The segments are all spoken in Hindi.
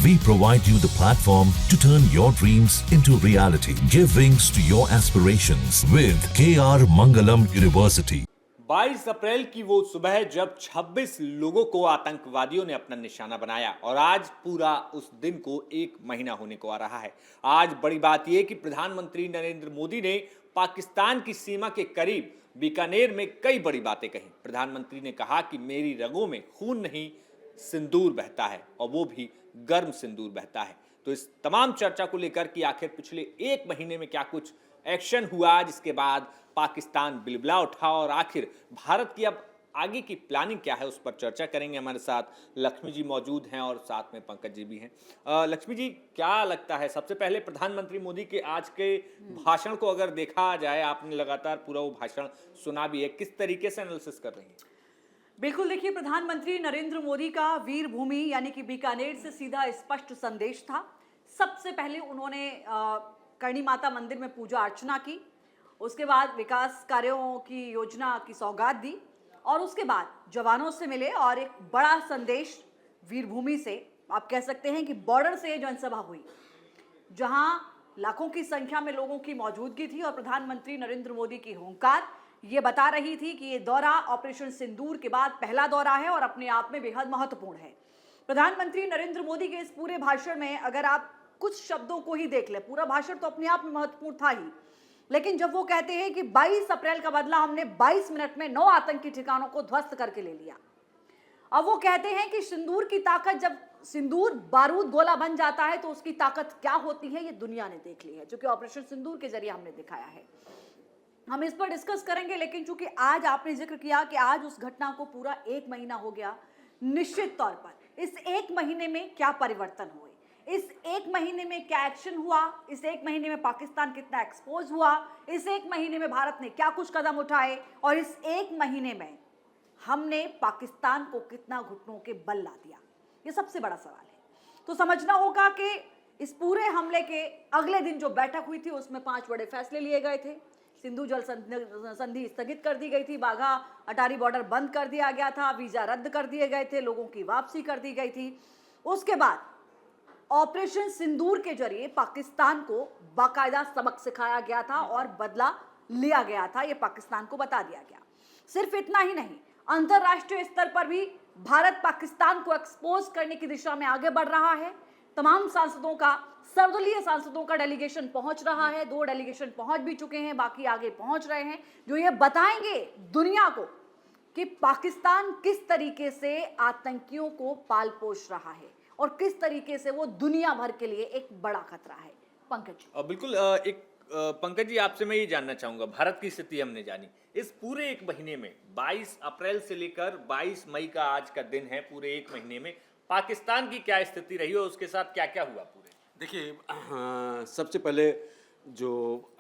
We provide you the platform to turn your dreams into reality. Give wings to your aspirations with KR Mangalam University. 22 अप्रैल की वो सुबह जब 26 लोगों को आतंकवादियों ने अपना निशाना बनाया और आज पूरा उस दिन को एक महीना होने को आ रहा है। आज बड़ी बात यह कि प्रधानमंत्री नरेंद्र मोदी ने पाकिस्तान की सीमा के करीब बीकानेर में कई बड़ी बातें कही। प्रधानमंत्री ने कहा कि मेरी रगों में खून नहीं सिंदूर बहता है और वो भी गर्म सिंदूर बहता है। तो इस तमाम चर्चा को लेकर कि आखिर पिछले एक महीने में क्या कुछ एक्शन हुआ जिसके बाद पाकिस्तान बिलबिला उठा और आखिर भारत की अब आगे की प्लानिंग क्या है, उस पर चर्चा करेंगे। हमारे साथ लक्ष्मी जी मौजूद हैं और साथ में पंकज जी भी हैं। लक्ष्मी जी, क्या लगता है, सबसे पहले प्रधानमंत्री मोदी के आज के भाषण को अगर देखा जाए, आपने लगातार पूरा वो भाषण सुना भी है, किस तरीके से एनालिसिस कर रही हैं? बिल्कुल, देखिए, प्रधानमंत्री नरेंद्र मोदी का वीर भूमि यानी कि बीकानेर से सीधा स्पष्ट संदेश था। सबसे पहले उन्होंने करणी माता मंदिर में पूजा अर्चना की, उसके बाद विकास कार्यों की योजना की सौगात दी और उसके बाद जवानों से मिले और एक बड़ा संदेश वीरभूमि से, आप कह सकते हैं कि बॉर्डर से जनसभा हुई, जहां लाखों की संख्या में लोगों की मौजूदगी थी और प्रधानमंत्री नरेंद्र मोदी की हुंकार ये बता रही थी कि ये दौरा ऑपरेशन सिंदूर के बाद पहला दौरा है और अपने आप में बेहद महत्वपूर्ण है। प्रधानमंत्री नरेंद्र मोदी के इस पूरे भाषण में अगर आप कुछ शब्दों को ही देख ले, पूरा भाषण तो अपने आप में महत्वपूर्ण था ही, लेकिन जब वो कहते हैं कि 22 अप्रैल का बदला हमने 22 मिनट में 9 आतंकी ठिकानों को ध्वस्त करके ले लिया। अब वो कहते हैं कि सिंदूर की ताकत, जब सिंदूर बारूद गोला बन जाता है तो उसकी ताकत क्या होती है ये दुनिया ने देख ली है, जो कि ऑपरेशन सिंदूर के जरिए हमने दिखाया है। हम इस पर डिस्कस करेंगे, लेकिन चूंकि आज आपने जिक्र किया कि आज उस घटना को पूरा एक महीना हो गया, निश्चित तौर पर इस एक महीने में क्या परिवर्तन हुए, इस एक महीने में क्या एक्शन हुआ, इस एक महीने में पाकिस्तान कितना एक्सपोज हुआ, इस एक महीने में भारत ने क्या कुछ कदम उठाए और इस एक महीने में हमने पाकिस्तान को कितना घुटनों के बल ला दिया, ये सबसे बड़ा सवाल है। तो समझना होगा कि इस पूरे हमले के अगले दिन जो बैठक हुई थी उसमें 5 बड़े फैसले लिए गए थे। सिंधु जल संधि स्थगित कर दी गई थी, बाघा अटारी बॉर्डर बंद कर दिया गया था, वीजा रद्द कर दिए गए थे, लोगों की वापसी कर दी गई थी। उसके बाद ऑपरेशन सिंदूर के जरिए पाकिस्तान को बाकायदा सबक सिखाया गया था और बदला लिया गया था, ये पाकिस्तान को बता दिया गया। सिर्फ इतना ही नहीं, अंतरराष्ट्रीय स्तर पर भी भारत पाकिस्तान को एक्सपोज करने की दिशा में आगे बढ़ रहा है। तमाम सांसदों का, सर्वदलीय सांसदों का डेलीगेशन पहुंच रहा है, 2 डेलीगेशन पहुंच भी चुके हैं, बाकी आगे पहुंच रहे हैं, जो ये बताएंगे दुनिया को कि पाकिस्तान किस तरीके से आतंकियों को पाल पोष रहा है और किस तरीके से वो दुनिया भर के लिए एक बड़ा खतरा है। पंकज जी, बिल्कुल, पंकज जी, आपसे मैं ये जानना चाहूंगा, भारत की स्थिति हमने जानी, इस पूरे एक महीने में 22 अप्रैल से लेकर 22 मई का आज का दिन है, पूरे एक महीने में पाकिस्तान की क्या स्थिति रही और उसके साथ क्या क्या हुआ पूरे? देखिए, सबसे पहले जो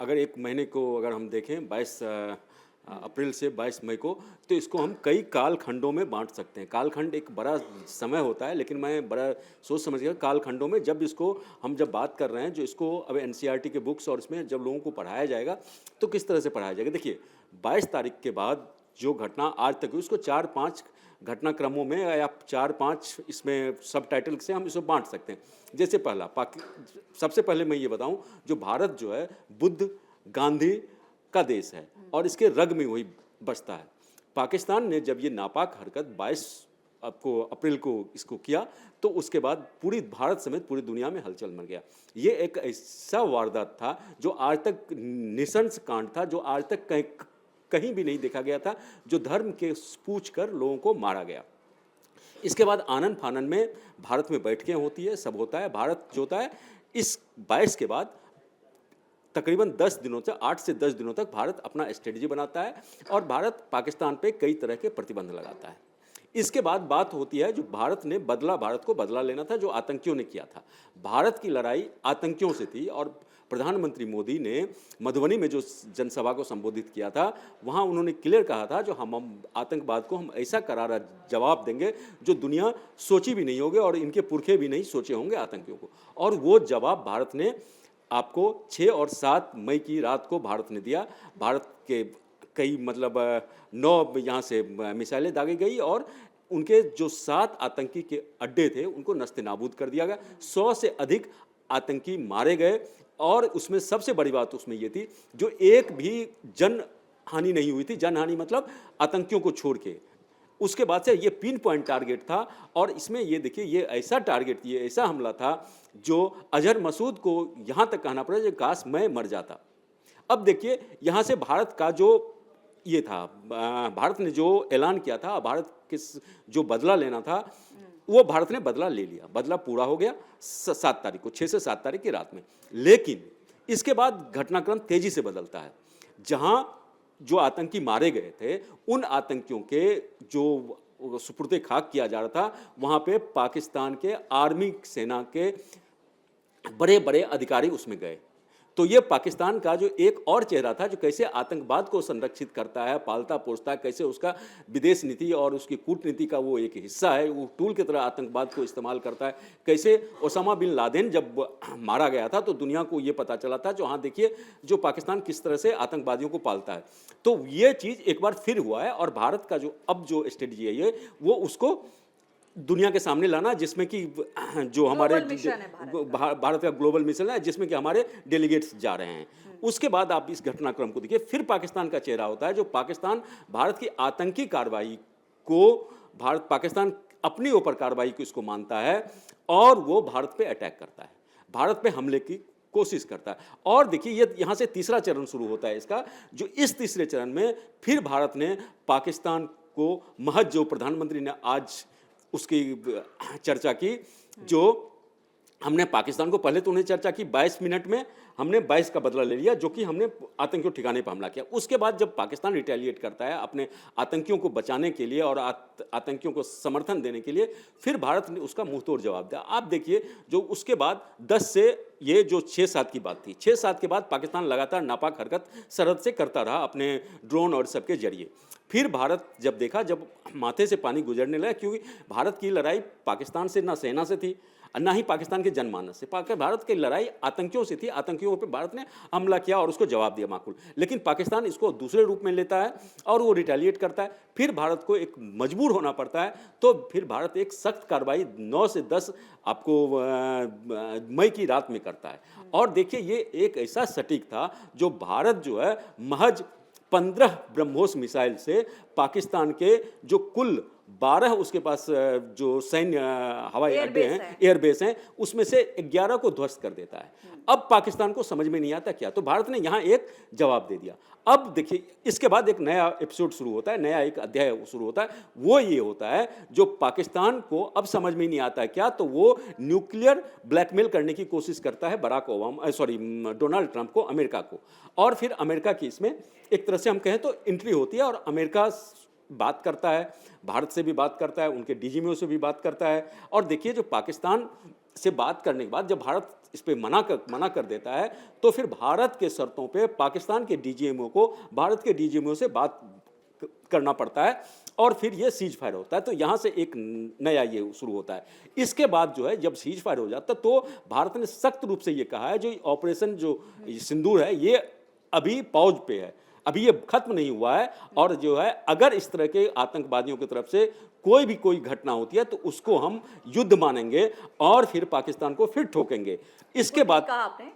अगर एक महीने को अगर हम देखें 22 अप्रैल से 22 मई को, तो इसको हम कई काल खंडों में बांट सकते हैं। कालखंड एक बड़ा समय होता है, लेकिन मैं बड़ा सोच समझ गया काल खंडों में जब इसको हम जब बात कर रहे हैं, जो इसको अब एनसीईआरटी के बुक्स और इसमें जब लोगों को पढ़ाया जाएगा तो किस तरह से पढ़ाया जाएगा। देखिए, 22 तारीख के बाद जो घटना आज तक हुई उसको 4-5 घटनाक्रमों में या 4-5 इसमें सब टाइटल से हम इसको बांट सकते हैं। जैसे पहला सबसे पहले मैं ये बताऊं, जो भारत जो है बुद्ध गांधी का देश है और इसके रग में वही बसता है। पाकिस्तान ने जब ये नापाक हरकत 22 अप्रैल को इसको किया तो उसके बाद पूरी भारत समेत पूरी दुनिया में हलचल मच गया। ये एक ऐसा वारदात था जो आज तक निशंस कांड था, जो आज तक कहीं भी नहीं देखा गया था, जो धर्म के पूछ कर लोगों को मारा गया। इसके बाद आनन फानन में भारत में बैठकें होती है, सब होता है। भारत जो होता है इस 22 के बाद तकरीबन 10 दिनों से 8 से 10 दिनों तक भारत अपना स्ट्रेटजी बनाता है और भारत पाकिस्तान पे कई तरह के प्रतिबंध लगाता है। इसके बाद बात होती है जो भारत को बदला लेना था जो आतंकियों ने किया था। भारत की लड़ाई आतंकियों से थी और प्रधानमंत्री मोदी ने मधुबनी में जो जनसभा को संबोधित किया था, वहाँ उन्होंने क्लियर कहा था जो हम आतंकवाद को हम ऐसा करारा जवाब देंगे जो दुनिया सोची भी नहीं होगी और इनके पुरखे भी नहीं सोचे होंगे आतंकियों को। और वो जवाब भारत ने आपको 6 और 7 मई की रात को भारत ने दिया। भारत के कई 9 यहाँ से मिसाइलें दागी गई और उनके जो 7 आतंकी के अड्डे थे उनको नस्ते-नाबूद कर दिया गया। 100 से अधिक आतंकी मारे गए और उसमें सबसे बड़ी बात उसमें ये थी, जो एक भी जन हानि नहीं हुई थी। जन हानि मतलब आतंकियों को छोड़ के। उसके बाद से ये पिन पॉइंट टारगेट था और इसमें ये देखिए, ये ऐसा टारगेट, ये ऐसा हमला था जो अजहर मसूद को यहाँ तक कहना पड़ा कि काश मैं मर जाता। अब देखिए यहाँ से भारत का जो ये था, भारत ने जो ऐलान किया था, भारत के जो बदला लेना था वो भारत ने बदला ले लिया। बदला पूरा हो गया 7 तारीख को, 6 से 7 तारीख की रात में। लेकिन इसके बाद घटनाक्रम तेजी से बदलता है। जहां जो आतंकी मारे गए थे उन आतंकियों के जो सुपुर्दे खाक किया जा रहा था, वहां पे पाकिस्तान के आर्मी सेना के बड़े बड़े अधिकारी उसमें गए। तो ये पाकिस्तान का जो एक और चेहरा था, जो कैसे आतंकवाद को संरक्षित करता है, पालता पोसता है, कैसे उसका विदेश नीति और उसकी कूटनीति का वो एक हिस्सा है, वो टूल की तरह आतंकवाद को इस्तेमाल करता है। कैसे ओसामा बिन लादेन जब मारा गया था तो दुनिया को ये पता चला था, जो हाँ देखिए जो पाकिस्तान किस तरह से आतंकवादियों को पालता है। तो ये चीज़ एक बार फिर हुआ है और भारत का जो अब जो स्ट्रेटजी है ये, वो उसको दुनिया के सामने लाना, जिसमें कि जो हमारे भारत का ग्लोबल मिशन है, जिसमें कि हमारे डेलीगेट्स जा रहे हैं। उसके बाद आप इस घटनाक्रम को देखिए, फिर पाकिस्तान का चेहरा होता है, जो पाकिस्तान भारत की आतंकी कार्रवाई को, पाकिस्तान अपनी ऊपर कार्रवाई को इसको मानता है और वो भारत पे अटैक करता है, भारत पे हमले की कोशिश करता है। और देखिए ये यहाँ से तीसरा चरण शुरू होता है इसका, जो इस तीसरे चरण में फिर भारत ने पाकिस्तान को महज, जो प्रधानमंत्री ने आज उसकी चर्चा की, जो हमने पाकिस्तान को पहले तो उन्हें चर्चा की 22 मिनट में हमने 22 का बदला ले लिया, जो कि हमने आतंकियों ठिकाने पर हमला किया। उसके बाद जब पाकिस्तान रिटेलिएट करता है अपने आतंकियों को बचाने के लिए और आतंकियों को समर्थन देने के लिए, फिर भारत ने उसका मुंहतोड़ जवाब दिया। आप देखिए जो उसके बाद 10 से ये जो 6-7 की बात थी, 6-7 के बाद पाकिस्तान लगातार नापाक हरकत सरहद से करता रहा अपने ड्रोन और सबके जरिए। फिर भारत जब देखा, जब माथे से पानी गुजरने लगा, क्योंकि भारत की लड़ाई पाकिस्तान से ना सेना से थी ना ही पाकिस्तान के जनमानस से, भारत की लड़ाई आतंकियों से थी। आतंकियों पे भारत ने हमला किया और उसको जवाब दिया माकूल। लेकिन पाकिस्तान इसको दूसरे रूप में लेता है और वो रिटेलिएट करता है। फिर भारत को एक मजबूर होना पड़ता है, तो फिर भारत एक सख्त कार्रवाई 9 से 10 आपको मई की रात में करता है। और देखिए ये एक ऐसा सटीक था, जो भारत जो है महज 15 ब्रह्मोस मिसाइल से पाकिस्तान के जो कुल 12 उसके पास जो सैन्य हवाई अड्डे हैं, एयरबेस हैं, उसमें से 11 को ध्वस्त कर देता है। अब पाकिस्तान को समझ में नहीं आता क्या, तो भारत ने यहाँ एक जवाब दे दिया। अब देखिए इसके बाद एक नया एपिसोड शुरू होता है, नया एक अध्याय शुरू होता है। वो ये होता है, जो पाकिस्तान को अब समझ में नहीं आता है क्या, तो वो न्यूक्लियर ब्लैकमेल करने की कोशिश करता है डोनाल्ड ट्रंप को, अमेरिका को। और फिर अमेरिका की इसमें एक तरह से हम कहें तो एंट्री होती है और अमेरिका बात करता है, भारत से भी बात करता है, उनके डीजीएमओ से भी बात करता है। और देखिए जो पाकिस्तान से बात करने के बाद जब भारत इस पे मना कर देता है, तो फिर भारत के शर्तों पे पाकिस्तान के डीजीएमओ को भारत के डीजीएमओ से बात करना पड़ता है और फिर ये सीज फायर होता है। तो यहाँ से एक नया ये शुरू होता है। इसके बाद जो है जब सीज फायर हो जाता है, तो भारत ने सख्त रूप से ये कहा है, जो ऑपरेशन जो सिंदूर है ये अभी पॉज पे है, अभी ये खत्म नहीं हुआ है। और जो है अगर इस तरह के आतंकवादियों की तरफ से कोई घटना होती है तो उसको हम युद्ध मानेंगे और फिर पाकिस्तान को फिर ठोकेंगे। इसके बाद कहा आपने,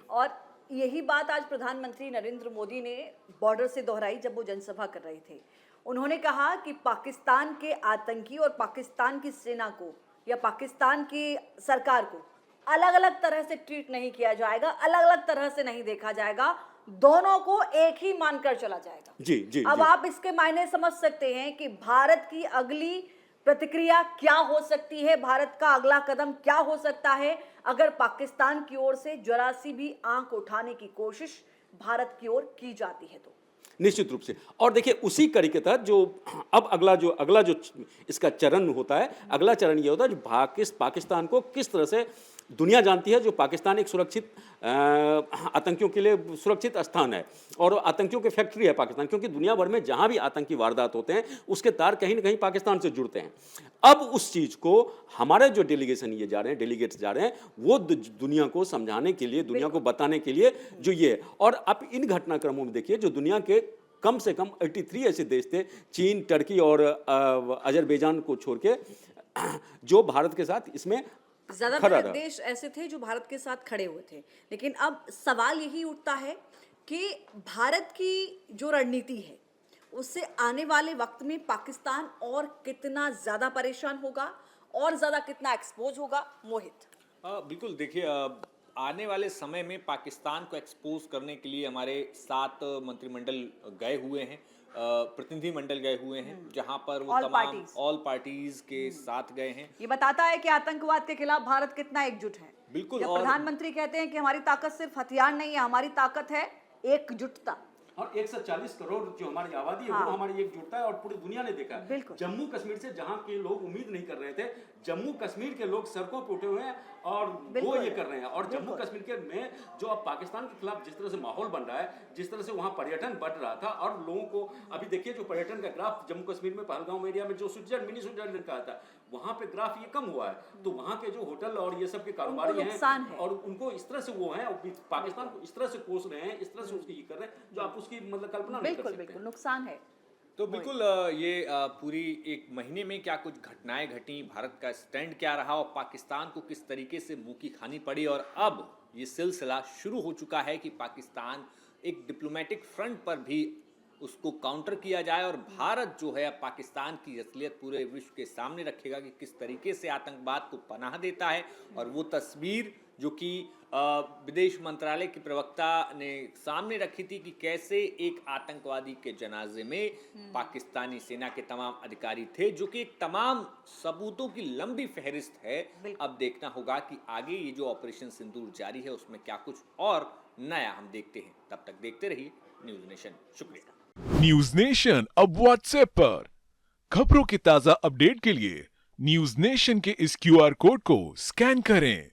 और यही बात आज प्रधानमंत्री नरेंद्र मोदी ने बॉर्डर से दोहराई जब वो जनसभा कर रहे थे। उन्होंने कहा कि पाकिस्तान के आतंकी और पाकिस्तान की सेना को या पाकिस्तान की सरकार को अलग अलग तरह से ट्रीट नहीं किया जाएगा, अलग अलग तरह से नहीं देखा जाएगा, दोनों को एक ही मानकर चला जाएगा। जी अब आप इसके मायने समझ सकते हैं कि भारत की अगली प्रतिक्रिया क्या हो सकती है, भारत का अगला कदम क्या हो सकता है अगर पाकिस्तान की ओर से जरा सी भी आंख उठाने की कोशिश भारत की ओर की जाती है तो। निश्चित रूप से। और देखिए उसी कड़ी के तहत जो अब अगला जो इसका चरण होता है, अगला चरण ये होता है जो पाकिस्तान को किस तरह से दुनिया जानती है, जो पाकिस्तान एक सुरक्षित आतंकियों के लिए सुरक्षित स्थान है और आतंकियों की फैक्ट्री है पाकिस्तान, क्योंकि दुनिया भर में जहां भी आतंकी वारदात होते हैं उसके तार कहीं ना कहीं पाकिस्तान से जुड़ते हैं। अब उस चीज़ को हमारे जो डेलीगेट्स जा रहे हैं वो दुनिया को समझाने के लिए, दुनिया को बताने के लिए जो ये। और आप इन घटनाक्रमों में देखिए जो दुनिया के कम से कम 83 ऐसे देश थे, चीन, टर्की और अजरबैजान को छोड़ के, जो भारत के साथ इसमें खड़ा ज्यादातर रहा। देश ऐसे थे जो भारत के साथ खड़े हुए थे, लेकिन अब सवाल यही उठता है कि भारत की जो रणनीति है उससे आने वाले वक्त में पाकिस्तान और कितना ज्यादा परेशान होगा और ज्यादा कितना एक्सपोज होगा। मोहित, बिल्कुल, देखिए आने वाले समय में पाकिस्तान को एक्सपोज करने के लिए हमारे 7 मंत्रिमंडल गए हुए हैं, प्रतिनिधिमंडल गए हुए हैं, जहां पर वो All तमाम parties। ऑल पार्टीज के साथ गए हैं। ये बताता है कि आतंकवाद के खिलाफ भारत कितना एकजुट है। बिल्कुल, जब और प्रधानमंत्री कहते हैं कि हमारी ताकत सिर्फ हथियार नहीं है, हमारी ताकत है एकजुटता। और 140 करोड़ जो हमारी आबादी है, हाँ। वो हमारी एकजुटता है और पूरी दुनिया ने देखा है। बिल्कुल। जम्मू कश्मीर से जहाँ के लोग उम्मीद नहीं कर रहे थे, जम्मू कश्मीर के लोग सड़कों पे उठे हुए हैं और वो बिल्कुल। ये कर रहे हैं। और जम्मू बिल्कुल। कश्मीर के में जो अब पाकिस्तान के खिलाफ जिस तरह से माहौल बन रहा है, जिस तरह से वहाँ पर्यटन बढ़ रहा था, और लोगों को अभी देखिए जो पर्यटन का ग्राफ जम्मू कश्मीर में पहलगाम एरिया में जो स्विट्जरलैंड, मिनी स्विट्जरलैंड कहा था, वहाँ पे ग्राफ ये कम हुआ है। तो वहाँ के जो होटल और ये सब के कारोबारी नुकसान है। हैं, और उनको इस तरह से वो हैं, पाकिस्तान को इस तरह से कोस रहे हैं, इस तरह से उसकी ये कर रहे हैं, जो आप उसकी मतलब कल्पना नहीं कर बिल्कुल सकते। बिल्कुल नुकसान है। तो बिल्कुल ये पूरी एक महीने में क्या कुछ घटनाएं घटी, भारत का स्टैंड क्या रहा और पाकिस्तान को किस तरीके से मुंह की खानी पड़ी, और अब ये सिलसिला शुरू हो चुका है कि पाकिस्तान एक डिप्लोमेटिक फ्रंट पर भी उसको काउंटर किया जाए, और भारत जो है पाकिस्तान की असलियत पूरे विश्व के सामने रखेगा कि किस तरीके से आतंकवाद को पनाह देता है। और वो तस्वीर जो कि विदेश मंत्रालय के प्रवक्ता ने सामने रखी थी कि कैसे एक आतंकवादी के जनाजे में पाकिस्तानी सेना के तमाम अधिकारी थे, जो कि एक तमाम सबूतों की लंबी फहरिस्त है। अब देखना होगा कि आगे ये जो ऑपरेशन सिंदूर जारी है उसमें क्या कुछ और नया हम देखते हैं। तब तक देखते रहिए न्यूज नेशन। शुक्रिया। न्यूज नेशन अब व्हाट्सएप पर खबरों की ताजा अपडेट के लिए न्यूज नेशन के इस QR कोड को स्कैन करें